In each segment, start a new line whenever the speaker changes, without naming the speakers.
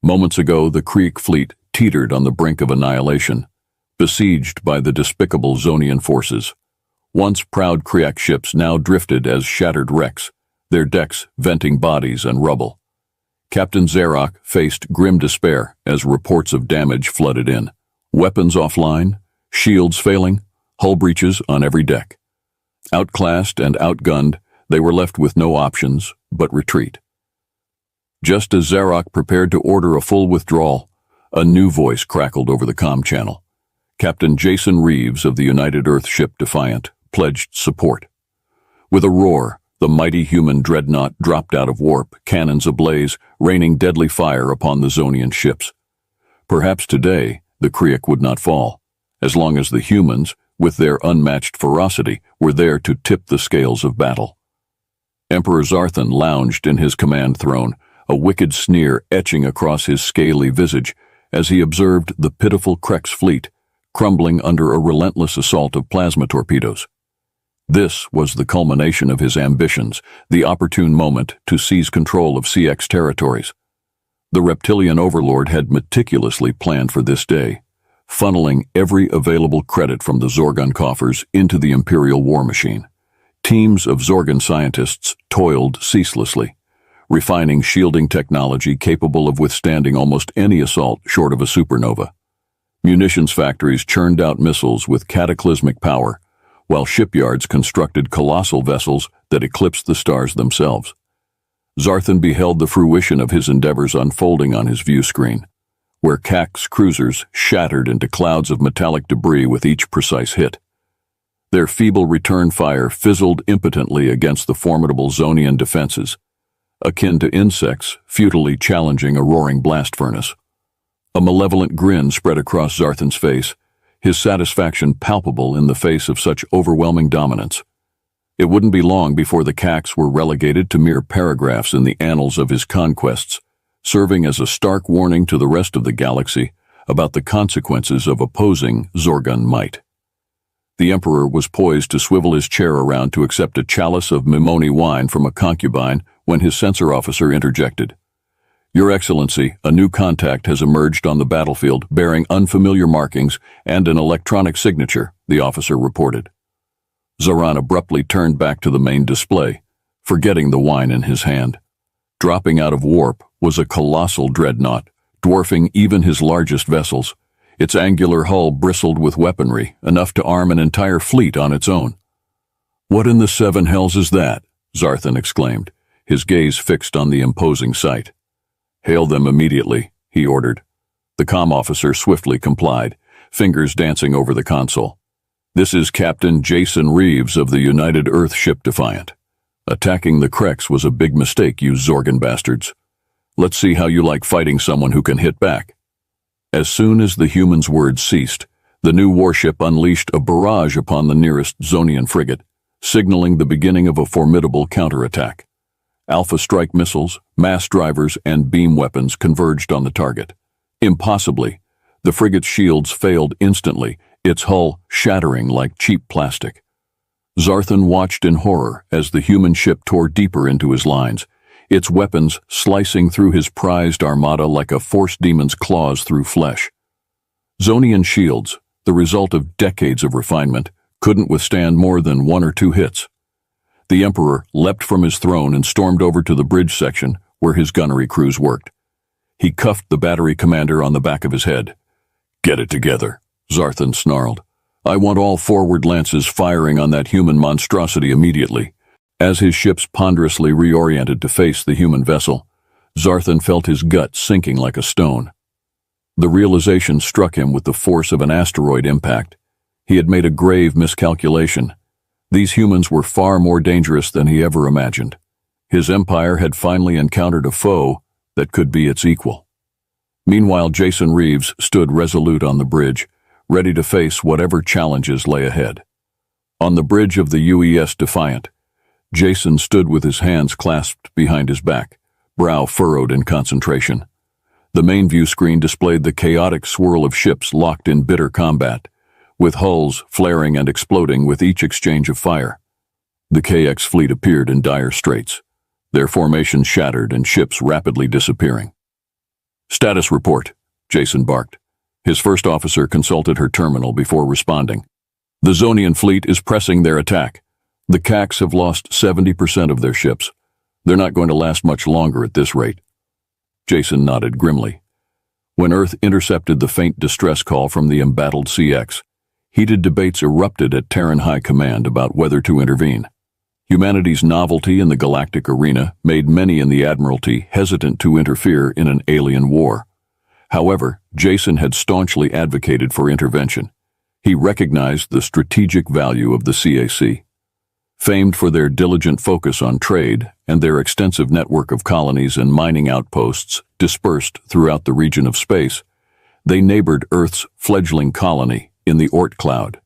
Moments ago, the Krieg fleet teetered on the brink of annihilation, besieged by the despicable Zonian forces. Once proud Krieg ships now drifted as shattered wrecks, their decks venting bodies and rubble. Captain Zarok faced grim despair as reports of damage flooded in. Weapons offline, shields failing, hull breaches on every deck. Outclassed and outgunned, they were left with no options but retreat. Just as Zarok prepared to order a full withdrawal, a new voice crackled over the comm channel. Captain Jason Reeves of the United Earth ship Defiant pledged support. With a roar, the mighty human dreadnought dropped out of warp, cannons ablaze, raining deadly fire upon the Zonian ships. Perhaps today, the Krieg would not fall, as long as the humans, with their unmatched ferocity, were there to tip the scales of battle. Emperor Zarthan lounged in his command throne, a wicked sneer etching across his scaly visage as he observed the pitiful Krek's fleet crumbling under a relentless assault of plasma torpedoes. This was the culmination of his ambitions, the opportune moment to seize control of CX territories. The reptilian overlord had meticulously planned for this day, funneling every available credit from the Zorgon coffers into the Imperial war machine. Teams of Zorgon scientists toiled ceaselessly, refining shielding technology capable of withstanding almost any assault short of a supernova. Munitions factories churned out missiles with cataclysmic power, while shipyards constructed colossal vessels that eclipsed the stars themselves. Zarthan beheld the fruition of his endeavors unfolding on his view screen, where Kak's cruisers shattered into clouds of metallic debris with each precise hit. Their feeble return fire fizzled impotently against the formidable Zonian defenses, akin to insects futilely challenging a roaring blast furnace. A malevolent grin spread across Zarthan's face, his satisfaction palpable in the face of such overwhelming dominance. It wouldn't be long before the Kaks were relegated to mere paragraphs in the annals of his conquests, serving as a stark warning to the rest of the galaxy about the consequences of opposing Zorgon might. The Emperor was poised to swivel his chair around to accept a chalice of Mimoni wine from a concubine when his censor officer interjected. "Your Excellency, a new contact has emerged on the battlefield bearing unfamiliar markings and an electronic signature," the officer reported. Zoran abruptly turned back to the main display, forgetting the wine in his hand. Dropping out of warp was a colossal dreadnought, dwarfing even his largest vessels. Its angular hull bristled with weaponry, enough to arm an entire fleet on its own. "What in the seven hells is that?" Zarthan exclaimed, his gaze fixed on the imposing sight. "Hail them immediately," he ordered. The comm officer swiftly complied, fingers dancing over the console. "This is Captain Jason Reeves of the United Earth ship Defiant. Attacking the Kreks was a big mistake, you Zorgon bastards. Let's see how you like fighting someone who can hit back." As soon as the human's words ceased, the new warship unleashed a barrage upon the nearest Zonian frigate, signaling the beginning of a formidable counterattack. Alpha strike missiles, mass drivers, and beam weapons converged on the target. Impossibly, the frigate's shields failed instantly, its hull shattering like cheap plastic. Zarthan watched in horror as the human ship tore deeper into his lines, its weapons slicing through his prized armada like a force demon's claws through flesh. Zonian shields, the result of decades of refinement, couldn't withstand more than one or two hits. The Emperor leapt from his throne and stormed over to the bridge section where his gunnery crews worked. He cuffed the battery commander on the back of his head. "Get it together," Zarthan snarled. "I want all forward lances firing on that human monstrosity immediately." As his ships ponderously reoriented to face the human vessel, Zarthan felt his gut sinking like a stone. The realization struck him with the force of an asteroid impact. He had made a grave miscalculation. These humans were far more dangerous than he ever imagined. His empire had finally encountered a foe that could be its equal. Meanwhile, Jason Reeves stood resolute on the bridge, ready to face whatever challenges lay ahead. On the bridge of the UES Defiant, Jason stood with his hands clasped behind his back, brow furrowed in concentration. The main view screen displayed the chaotic swirl of ships locked in bitter combat, with hulls flaring and exploding with each exchange of fire. The KX fleet appeared in dire straits, their formation shattered and ships rapidly disappearing. Status report, Jason barked. His first officer consulted her terminal before responding. The Zonian fleet is pressing their attack. The CACs have lost 70% of their ships. They're not going to last much longer at this rate. Jason nodded grimly. When Earth intercepted the faint distress call from the embattled CX, heated debates erupted at Terran High Command about whether to intervene. Humanity's novelty in the galactic arena made many in the Admiralty hesitant to interfere in an alien war. However, Jason had staunchly advocated for intervention. He recognized the strategic value of the CAC. Famed for their diligent focus on trade and their extensive network of colonies and mining outposts dispersed throughout the region of space, they neighbored Earth's fledgling colony in the Oort cloud.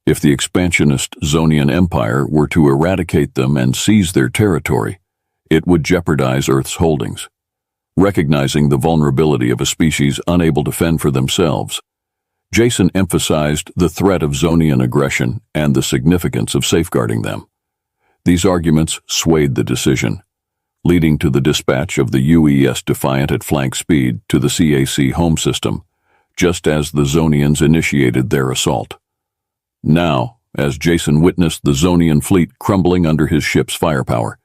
If the expansionist Zonian Empire were to eradicate them and seize their territory, it would jeopardize Earth's holdings. Recognizing the vulnerability of a species unable to fend for themselves, Jason emphasized the threat of Zonian aggression and the significance of safeguarding them. These arguments swayed the decision, leading to the dispatch of the UES Defiant at flank speed to the CAC home system, just as the Zonians initiated their assault. Now, as Jason witnessed the Zonian fleet crumbling under his ship's firepower,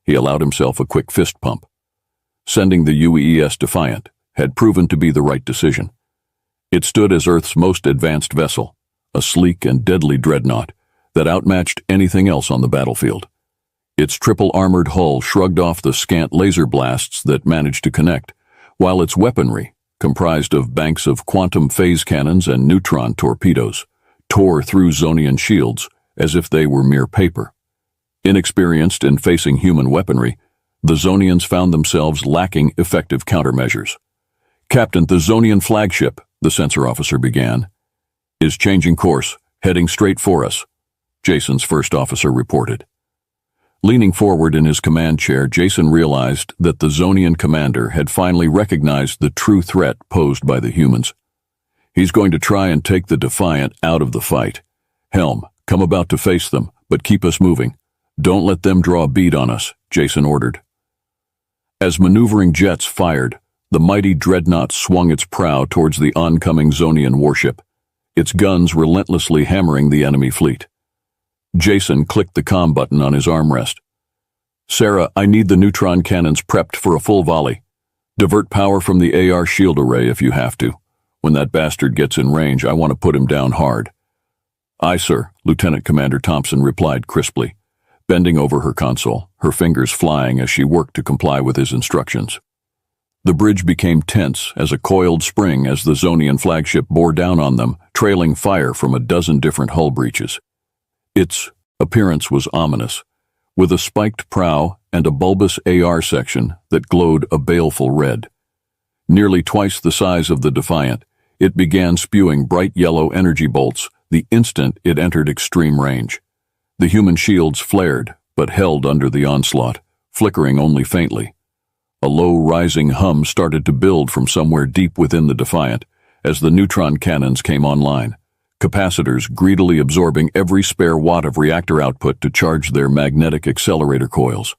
he allowed himself a quick fist pump. Sending the UES Defiant had proven to be the right decision. It stood as Earth's most advanced vessel, a sleek and deadly dreadnought that outmatched anything else on the battlefield. Its triple-armored hull shrugged off the scant laser blasts that managed to connect, while its weaponry, comprised of banks of quantum phase cannons and neutron torpedoes, tore through Zonian shields as if they were mere paper. Inexperienced in facing human weaponry, the Zonians found themselves lacking effective countermeasures. "Captain, the Zonian flagship," the sensor officer began, "is changing course, heading straight for us," Jason's first officer reported. Leaning forward in his command chair, Jason realized that the Zonian commander had finally recognized the true threat posed by the humans. He's going to try and take the Defiant out of the fight. Helm, come about to face them, but keep us moving. Don't let them draw a bead on us, Jason ordered. As maneuvering jets fired, the mighty dreadnought swung its prow towards the oncoming Zonian warship, its guns relentlessly hammering the enemy fleet. Jason clicked the comm button on his armrest. "Sarah, I need the neutron cannons prepped for a full volley. Divert power from the AR shield array if you have to. When that bastard gets in range, I want to put him down hard." "Aye, sir," Lieutenant Commander Thompson replied crisply, bending over her console, her fingers flying as she worked to comply with his instructions. The bridge became tense as a coiled spring as the Zonian flagship bore down on them, trailing fire from a dozen different hull breaches. Its appearance was ominous, with a spiked prow and a bulbous AR section that glowed a baleful red. Nearly twice the size of the Defiant, it began spewing bright yellow energy bolts the instant it entered extreme range. The human shields flared, but held under the onslaught, flickering only faintly. A low rising hum started to build from somewhere deep within the Defiant as the neutron cannons came online, capacitors greedily absorbing every spare watt of reactor output to charge their magnetic accelerator coils.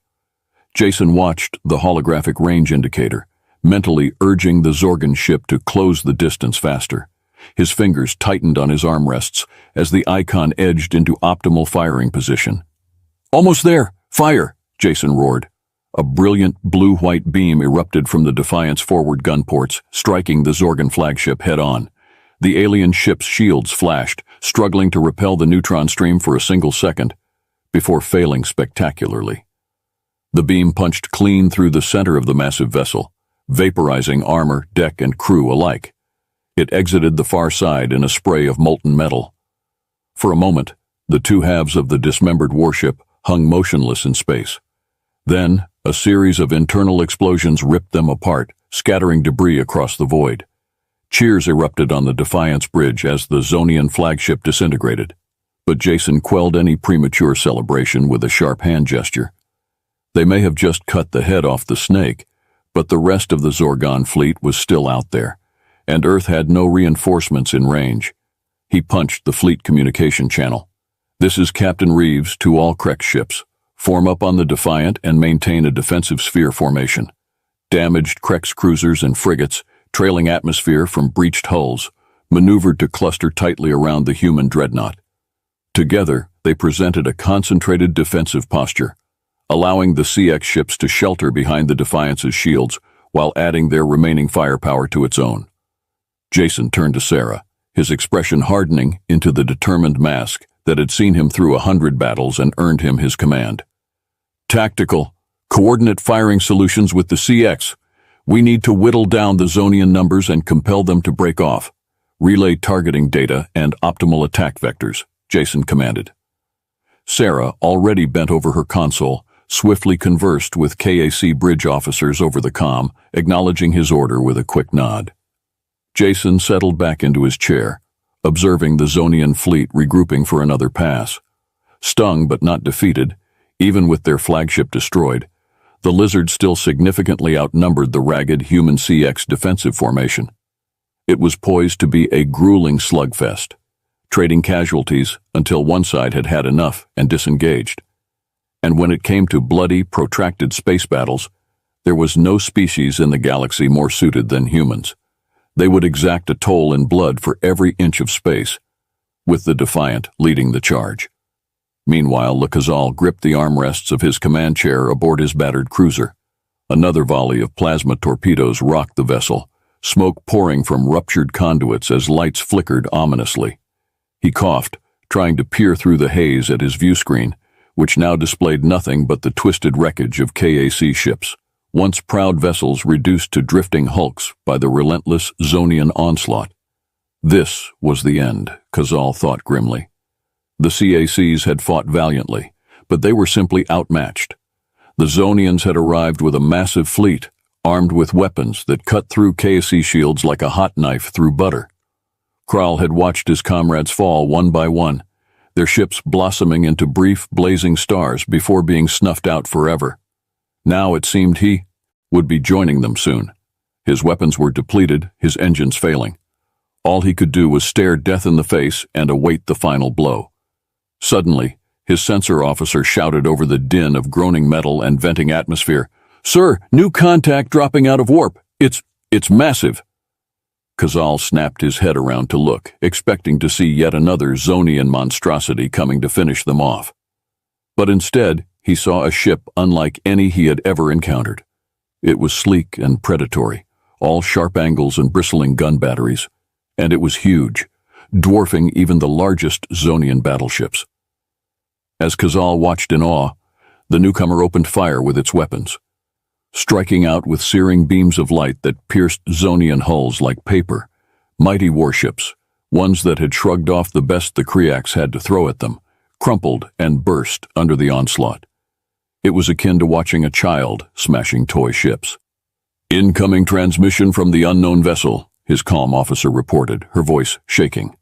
Jason watched the holographic range indicator, mentally urging the Zorgan ship to close the distance faster. His fingers tightened on his armrests as the icon edged into optimal firing position. "Almost there! Fire!" Jason roared. A brilliant blue-white beam erupted from the Defiant's forward gun ports, striking the Zorgan flagship head-on. The alien ship's shields flashed, struggling to repel the neutron stream for a single second, before failing spectacularly. The beam punched clean through the center of the massive vessel, vaporizing armor, deck, and crew alike. It exited the far side in a spray of molten metal. For a moment, the two halves of the dismembered warship hung motionless in space. Then, a series of internal explosions ripped them apart, scattering debris across the void. Cheers erupted on the Defiant's bridge as the Zonian flagship disintegrated, but Jason quelled any premature celebration with a sharp hand gesture. They may have just cut the head off the snake, but the rest of the Zorgon fleet was still out there, and Earth had no reinforcements in range. He punched the fleet communication channel. "This is Captain Reeves to all Krek ships. Form up on the Defiant and maintain a defensive sphere formation. Damaged Krex cruisers and frigates, trailing atmosphere from breached hulls, maneuvered to cluster tightly around the human dreadnought. Together, they presented a concentrated defensive posture, allowing the CX ships to shelter behind the Defiance's shields while adding their remaining firepower to its own. Jason turned to Sarah, his expression hardening into the determined mask that had seen him through 100 battles and earned him his command. Tactical, coordinate firing solutions with the CX. We need to whittle down the Zonian numbers and compel them to break off. Relay targeting data and optimal attack vectors, Jason commanded. Sarah, already bent over her console, swiftly conversed with KAC bridge officers over the comm, acknowledging his order with a quick nod. Jason settled back into his chair, observing the Zonian fleet regrouping for another pass. Stung but not defeated, even with their flagship destroyed, the Lizards still significantly outnumbered the ragged human CX defensive formation. It was poised to be a grueling slugfest, trading casualties until one side had had enough and disengaged. And when it came to bloody, protracted space battles, there was no species in the galaxy more suited than humans. They would exact a toll in blood for every inch of space, with the Defiant leading the charge. Meanwhile, Le Cazal gripped the armrests of his command chair aboard his battered cruiser. Another volley of plasma torpedoes rocked the vessel, smoke pouring from ruptured conduits as lights flickered ominously. He coughed, trying to peer through the haze at his view screen, which now displayed nothing but the twisted wreckage of KAC ships, once proud vessels reduced to drifting hulks by the relentless Zonian onslaught. This was the end, Cazal thought grimly. The CACs had fought valiantly, but they were simply outmatched. The Zonians had arrived with a massive fleet, armed with weapons that cut through KAC shields like a hot knife through butter. Kral had watched his comrades fall one by one, their ships blossoming into brief, blazing stars before being snuffed out forever. Now it seemed he would be joining them soon. His weapons were depleted, his engines failing. All he could do was stare death in the face and await the final blow. Suddenly, his sensor officer shouted over the din of groaning metal and venting atmosphere, "Sir, new contact dropping out of warp. It's massive." Cazal snapped his head around to look, expecting to see yet another Zonian monstrosity coming to finish them off. But instead, he saw a ship unlike any he had ever encountered. It was sleek and predatory, all sharp angles and bristling gun batteries, and it was huge, dwarfing even the largest Zonian battleships. As Cazal watched in awe, the newcomer opened fire with its weapons, striking out with searing beams of light that pierced Zonian hulls like paper, mighty warships, ones that had shrugged off the best the Kriaks had to throw at them, crumpled and burst under the onslaught. It was akin to watching a child smashing toy ships. "Incoming transmission from the unknown vessel," his calm officer reported, her voice shaking.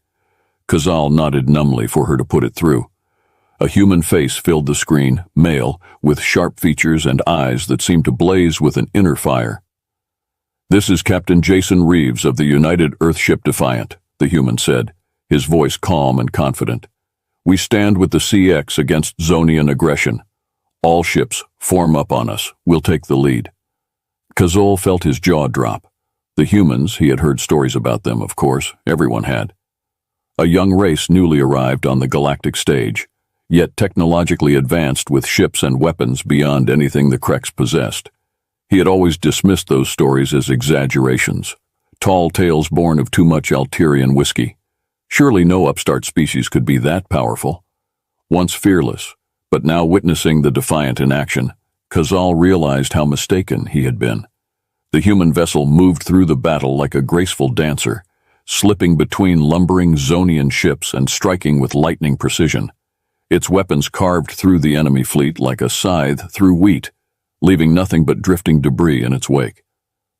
Cazal nodded numbly for her to put it through. A human face filled the screen, male, with sharp features and eyes that seemed to blaze with an inner fire. "This is Captain Jason Reeves of the United Earthship Defiant," the human said, his voice calm and confident. "We stand with the CX against Zonian aggression. All ships, form up on us. We'll take the lead." Cazal felt his jaw drop. The humans, he had heard stories about them, of course, everyone had. A young race newly arrived on the galactic stage, yet technologically advanced with ships and weapons beyond anything the Krex possessed. He had always dismissed those stories as exaggerations, tall tales born of too much Alterian whiskey. Surely no upstart species could be that powerful. Once fearless, but now witnessing the Defiant in action, Cazal realized how mistaken he had been. The human vessel moved through the battle like a graceful dancer, slipping between lumbering Zonian ships and striking with lightning precision. Its weapons carved through the enemy fleet like a scythe through wheat, leaving nothing but drifting debris in its wake.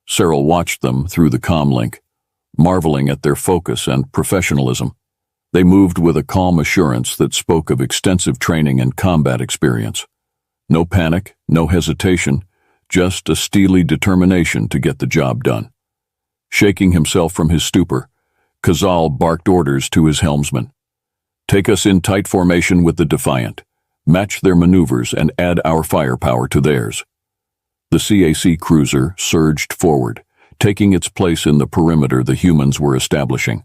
Cyril watched them through the comlink, marveling at their focus and professionalism. They moved with a calm assurance that spoke of extensive training and combat experience. No panic, no hesitation, just a steely determination to get the job done. Shaking himself from his stupor, Cazal barked orders to his helmsman. "Take us in tight formation with the Defiant. Match their maneuvers and add our firepower to theirs." The CAC cruiser surged forward, taking its place in the perimeter the humans were establishing.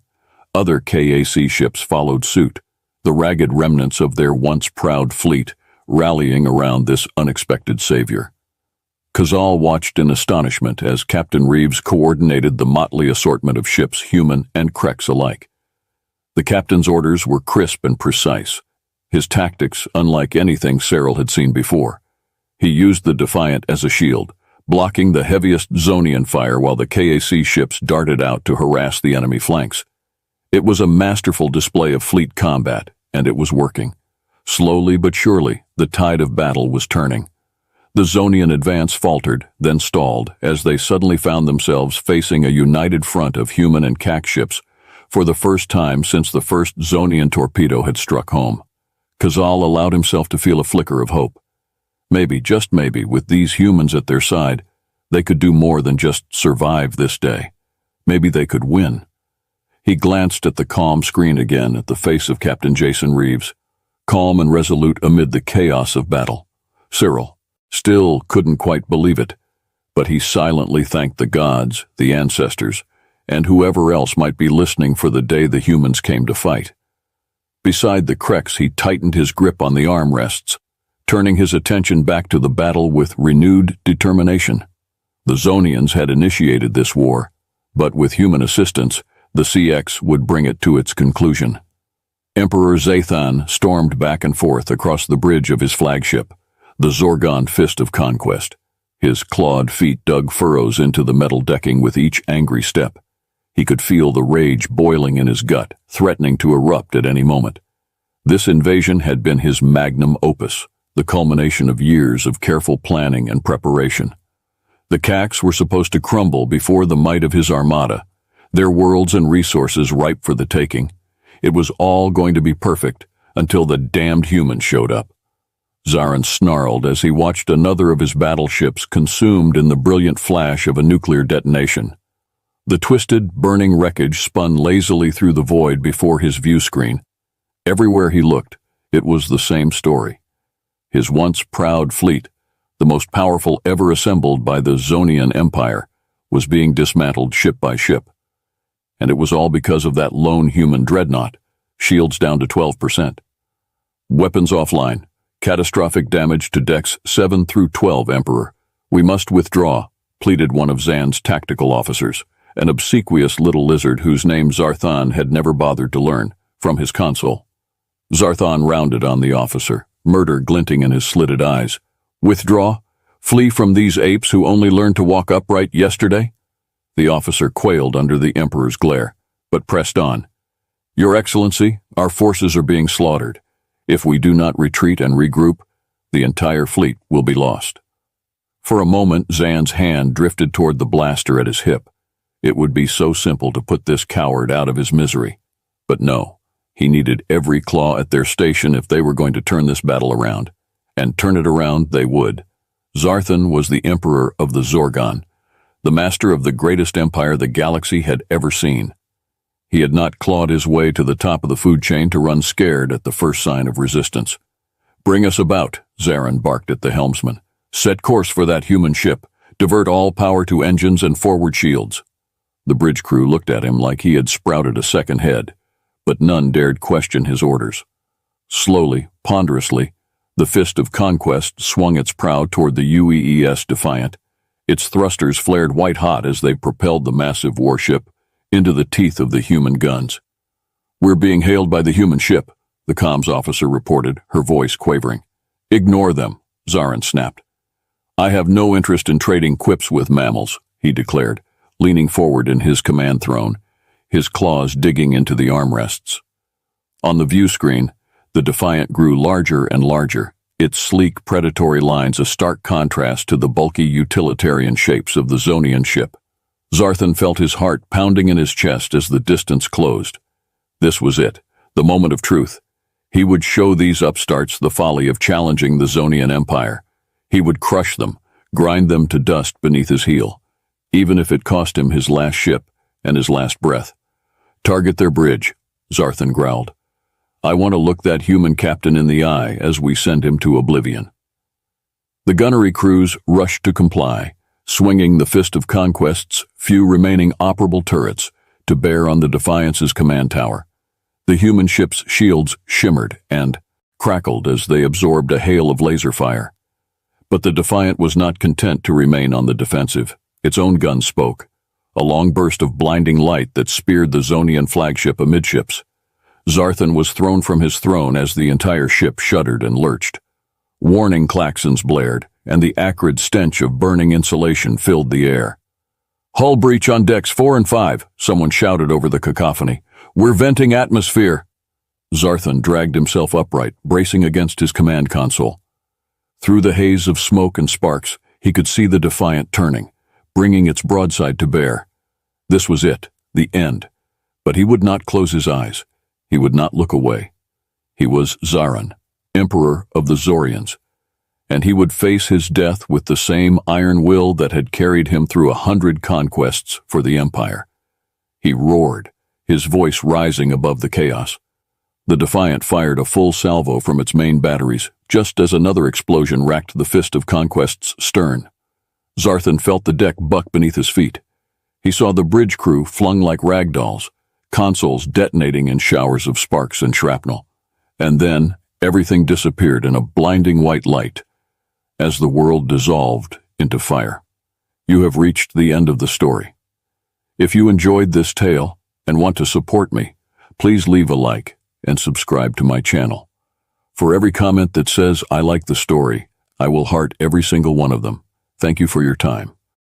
Other KAC ships followed suit, the ragged remnants of their once proud fleet rallying around this unexpected savior. Kazal watched in astonishment as Captain Reeves coordinated the motley assortment of ships, human and Krex alike. The captain's orders were crisp and precise, his tactics unlike anything Cyril had seen before. He used the Defiant as a shield, blocking the heaviest Zonian fire while the KAC ships darted out to harass the enemy flanks. It was a masterful display of fleet combat, and it was working. Slowly but surely, the tide of battle was turning. The Zonian advance faltered, then stalled, as they suddenly found themselves facing a united front of human and CAC ships for the first time since the first Zonian torpedo had struck home. Kazal allowed himself to feel a flicker of hope. Maybe, just maybe, with these humans at their side, they could do more than just survive this day. Maybe they could win. He glanced at the calm screen again, at the face of Captain Jason Reeves, calm and resolute amid the chaos of battle. Cyril still couldn't quite believe it, but he silently thanked the gods, the ancestors, and whoever else might be listening for the day the humans came to fight. Beside the Krex, he tightened his grip on the armrests, turning his attention back to the battle with renewed determination. The Zonians had initiated this war, but with human assistance, the CX would bring it to its conclusion. Emperor Zathan stormed back and forth across the bridge of his flagship, the Zorgon Fist of Conquest. His clawed feet dug furrows into the metal decking with each angry step. He could feel the rage boiling in his gut, threatening to erupt at any moment. This invasion had been his magnum opus, the culmination of years of careful planning and preparation. The CACs were supposed to crumble before the might of his armada, their worlds and resources ripe for the taking. It was all going to be perfect until the damned humans showed up. Zarin snarled as he watched another of his battleships consumed in the brilliant flash of a nuclear detonation. The twisted, burning wreckage spun lazily through the void before his view screen. Everywhere he looked, it was the same story. His once proud fleet, the most powerful ever assembled by the Zonian Empire, was being dismantled ship by ship. And it was all because of that lone human dreadnought, shields down to 12%. Weapons offline. Catastrophic damage to decks 7 through 12, Emperor. We must withdraw, pleaded one of Zan's tactical officers, an obsequious little lizard whose name Zarthan had never bothered to learn, from his console. Zarthan rounded on the officer, murder glinting in his slitted eyes. Withdraw? Flee from these apes who only learned to walk upright yesterday? The officer quailed under the Emperor's glare, but pressed on. Your Excellency, our forces are being slaughtered. If we do not retreat and regroup, the entire fleet will be lost. For a moment, Zan's hand drifted toward the blaster at his hip. It would be so simple to put this coward out of his misery. But no, he needed every claw at their station if they were going to turn this battle around. And turn it around they would. Zarthan was the Emperor of the Zorgon, the master of the greatest empire the galaxy had ever seen. He had not clawed his way to the top of the food chain to run scared at the first sign of resistance. Bring us about, Zarin barked at the helmsman. Set course for that human ship. Divert all power to engines and forward shields. The bridge crew looked at him like he had sprouted a second head, but none dared question his orders. Slowly, ponderously, the Fist of Conquest swung its prow toward the UEES Defiant. Its thrusters flared white-hot as they propelled the massive warship into the teeth of the human guns. We're being hailed by the human ship, the comms officer reported, her voice quavering. Ignore them, Zarin snapped. I have no interest in trading quips with mammals, he declared, leaning forward in his command throne, his claws digging into the armrests. On the view screen, the Defiant grew larger and larger, its sleek predatory lines a stark contrast to the bulky utilitarian shapes of the Zonian ship. Zarthan felt his heart pounding in his chest as the distance closed. This was it, the moment of truth. He would show these upstarts the folly of challenging the Zonian Empire. He would crush them, grind them to dust beneath his heel, even if it cost him his last ship and his last breath. Target their bridge, Zarthan growled. I want to look that human captain in the eye as we send him to oblivion. The gunnery crews rushed to comply, swinging the fist of Conquest's few remaining operable turrets to bear on the Defiance's command tower. The human ship's shields shimmered and crackled as they absorbed a hail of laser fire. But the Defiant was not content to remain on the defensive. Its own gun spoke, a long burst of blinding light that speared the Zonian flagship amidships. Zarthan was thrown from his throne as the entire ship shuddered and lurched. Warning klaxons blared, and the acrid stench of burning insulation filled the air. "Hull breach on decks 4 and 5, someone shouted over the cacophony. "We're venting atmosphere." Zarthan dragged himself upright, bracing against his command console. Through the haze of smoke and sparks, he could see the Defiant turning, bringing its broadside to bear. This was it, the end. But he would not close his eyes. He would not look away. He was Zaran, Emperor of the Zorians, and he would face his death with the same iron will that had carried him through 100 conquests for the Empire. He roared, his voice rising above the chaos. The Defiant fired a full salvo from its main batteries, just as another explosion racked the fist of Conquest's stern. Zarthan felt the deck buck beneath his feet. He saw the bridge crew flung like rag dolls, consoles detonating in showers of sparks and shrapnel. And then, everything disappeared in a blinding white light, as the world dissolved into fire. You have reached the end of the story. If you enjoyed this tale and want to support me, please leave a like and subscribe to my channel. For every comment that says I like the story, I will heart every single one of them. Thank you for your time.